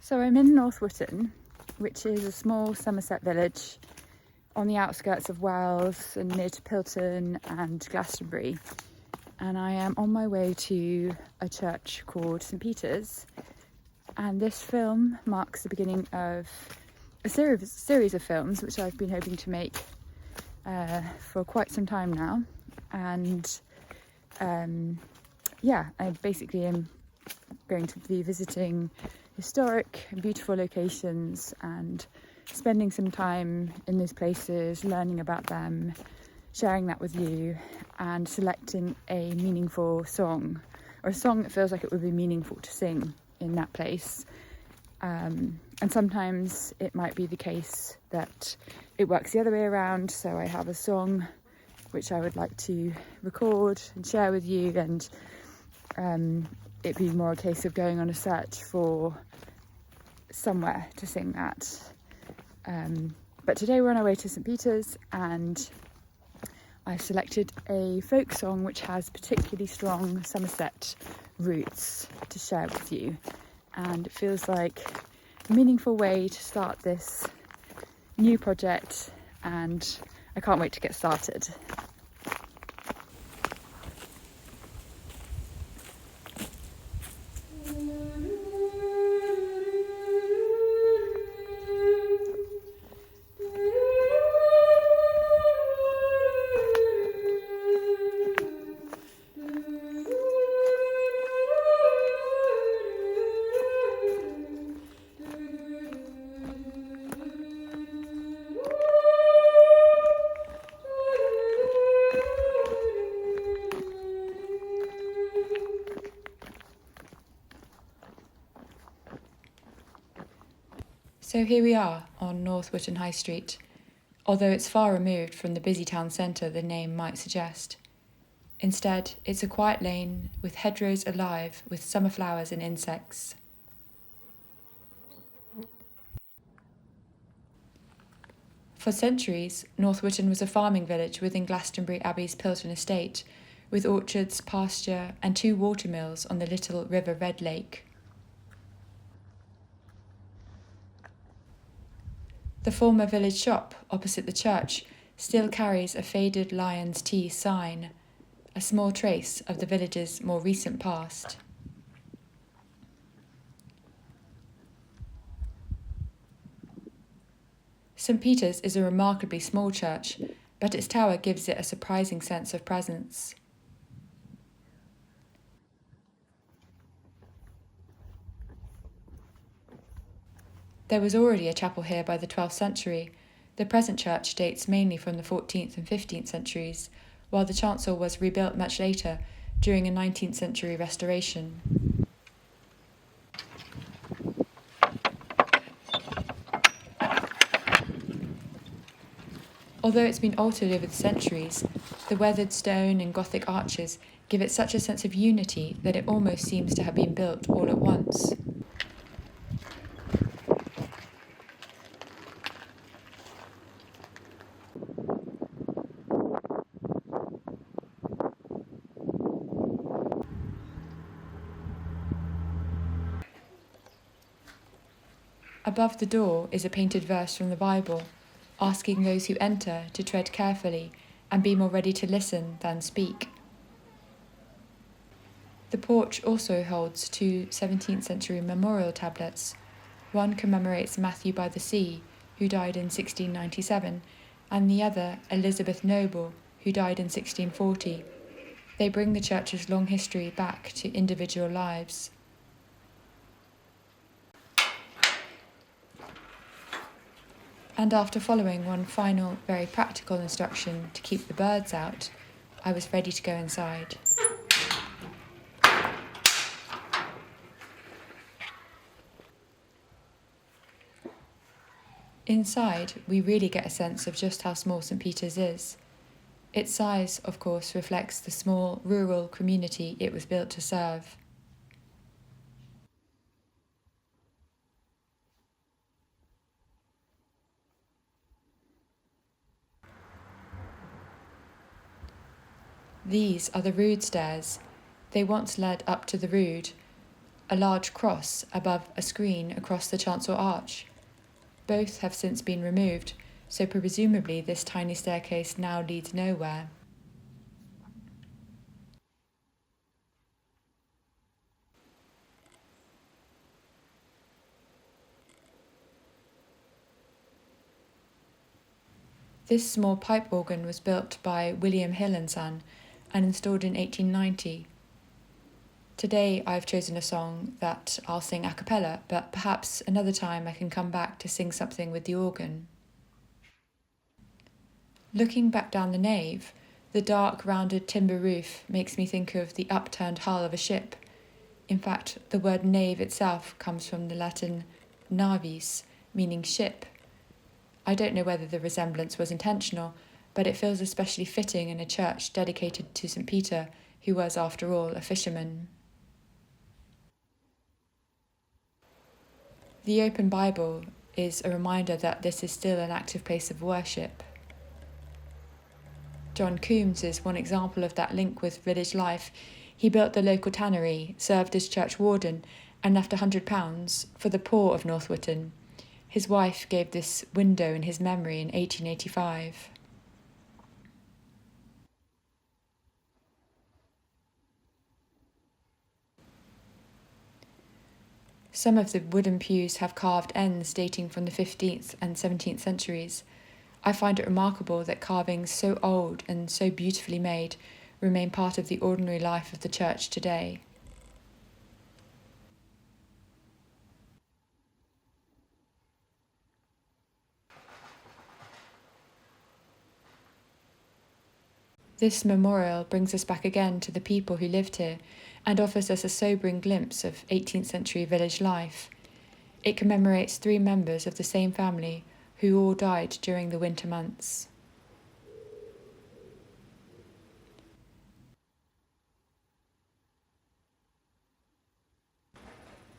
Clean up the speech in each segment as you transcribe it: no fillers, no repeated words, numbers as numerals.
So I'm in North Wootton, which is a small Somerset village on the outskirts of Wells and near to Pilton and Glastonbury. And I am on my way to a church called St Peter's. And this film marks the beginning of a series of films which I've been hoping to make for quite some time now. And I basically am going to be visiting historic and beautiful locations and spending some time in these places, learning about them, sharing that with you, and selecting a meaningful song, or a song that feels like it would be meaningful to sing in that place. And sometimes it might be the case that it works the other way around, so I have a song which I would like to record and share with you, and it'd be more a case of going on a search for somewhere to sing that. But today we're on our way to St Peter's, and I've selected a folk song which has particularly strong Somerset roots to share with you, and it feels like a meaningful way to start this new project, and I can't wait to get started. So here we are on North Wootton High Street, although it's far removed from the busy town centre the name might suggest. Instead, it's a quiet lane with hedgerows alive with summer flowers and insects. For centuries, North Wootton was a farming village within Glastonbury Abbey's Pilton estate, with orchards, pasture and 2 watermills on the little River Red Lake. The former village shop opposite the church still carries a faded Lion's Tea sign, a small trace of the village's more recent past. St Peter's is a remarkably small church, but its tower gives it a surprising sense of presence. There was already a chapel here by the 12th century. The present church dates mainly from the 14th and 15th centuries, while the chancel was rebuilt much later during a 19th century restoration. Although it's been altered over the centuries, the weathered stone and Gothic arches give it such a sense of unity that it almost seems to have been built all at once. Above the door is a painted verse from the Bible, asking those who enter to tread carefully and be more ready to listen than speak. The porch also holds 2 17th century memorial tablets. One commemorates Matthew by the Sea, who died in 1697, and the other Elizabeth Noble, who died in 1640. They bring the church's long history back to individual lives. And after following one final, very practical instruction to keep the birds out, I was ready to go inside. Inside, we really get a sense of just how small St Peter's is. Its size, of course, reflects the small, rural community it was built to serve. These are the Rood stairs. They once led up to the Rood, a large cross above a screen across the chancel arch. Both have since been removed, so presumably this tiny staircase now leads nowhere. This small pipe organ was built by William Hill and Son and installed in 1890. Today I've chosen a song that I'll sing a cappella, but perhaps another time I can come back to sing something with the organ. Looking back down the nave, the dark rounded timber roof makes me think of the upturned hull of a ship. In fact, the word nave itself comes from the Latin navis, meaning ship. I don't know whether the resemblance was intentional, but it feels especially fitting in a church dedicated to St. Peter, who was, after all, a fisherman. The open Bible is a reminder that this is still an active place of worship. John Coombs is one example of that link with village life. He built the local tannery, served as church warden, and left £100 for the poor of North Wootton. His wife gave this window in his memory in 1885. Some of the wooden pews have carved ends dating from the 15th and 17th centuries. I find it remarkable that carvings so old and so beautifully made remain part of the ordinary life of the church today. This memorial brings us back again to the people who lived here and offers us a sobering glimpse of 18th century village life. It commemorates 3 members of the same family who all died during the winter months.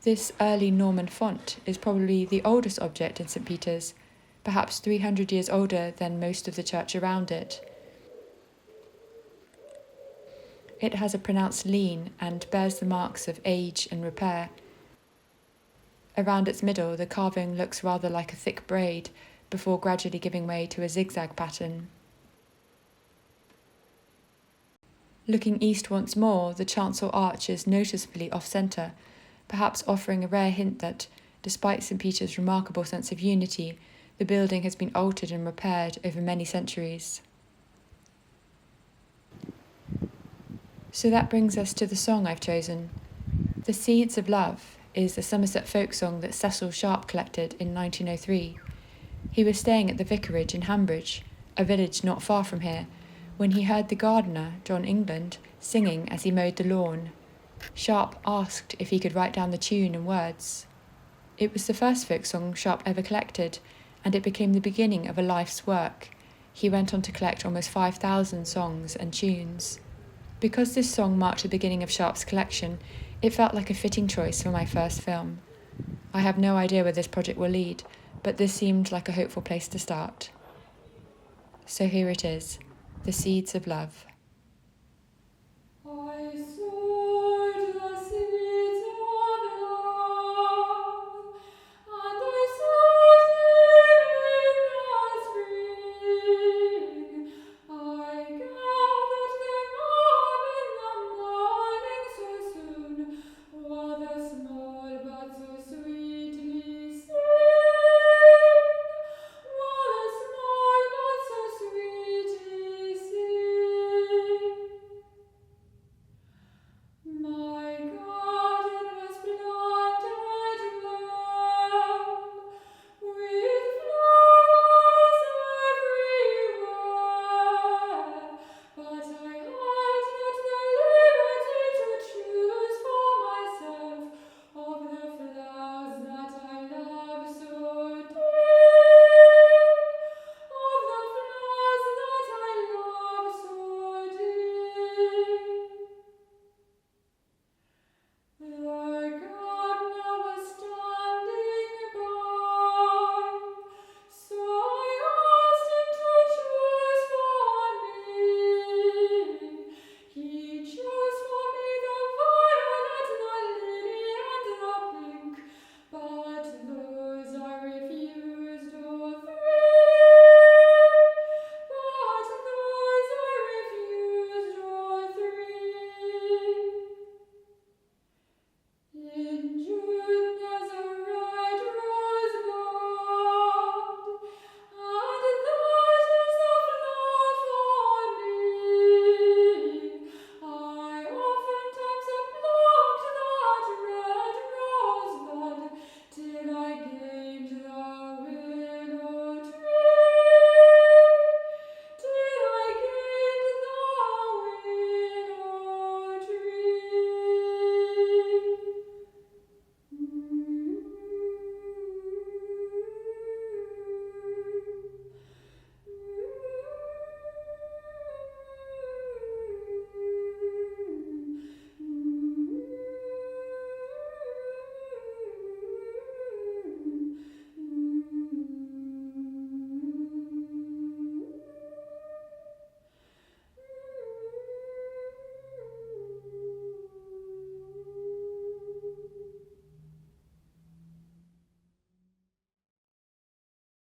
This early Norman font is probably the oldest object in St. Peter's, perhaps 300 years older than most of the church around it. It has a pronounced lean and bears the marks of age and repair. Around its middle, the carving looks rather like a thick braid before gradually giving way to a zigzag pattern. Looking east once more, the chancel arch is noticeably off-centre, perhaps offering a rare hint that, despite St. Peter's remarkable sense of unity, the building has been altered and repaired over many centuries. So that brings us to the song I've chosen. The Seeds of Love is a Somerset folk song that Cecil Sharp collected in 1903. He was staying at the vicarage in Hambridge, a village not far from here, when he heard the gardener, John England, singing as he mowed the lawn. Sharp asked if he could write down the tune and words. It was the first folk song Sharp ever collected, and it became the beginning of a life's work. He went on to collect almost 5,000 songs and tunes. Because this song marked the beginning of Sharp's collection, it felt like a fitting choice for my first film. I have no idea where this project will lead, but this seemed like a hopeful place to start. So here it is, The Seeds of Love. I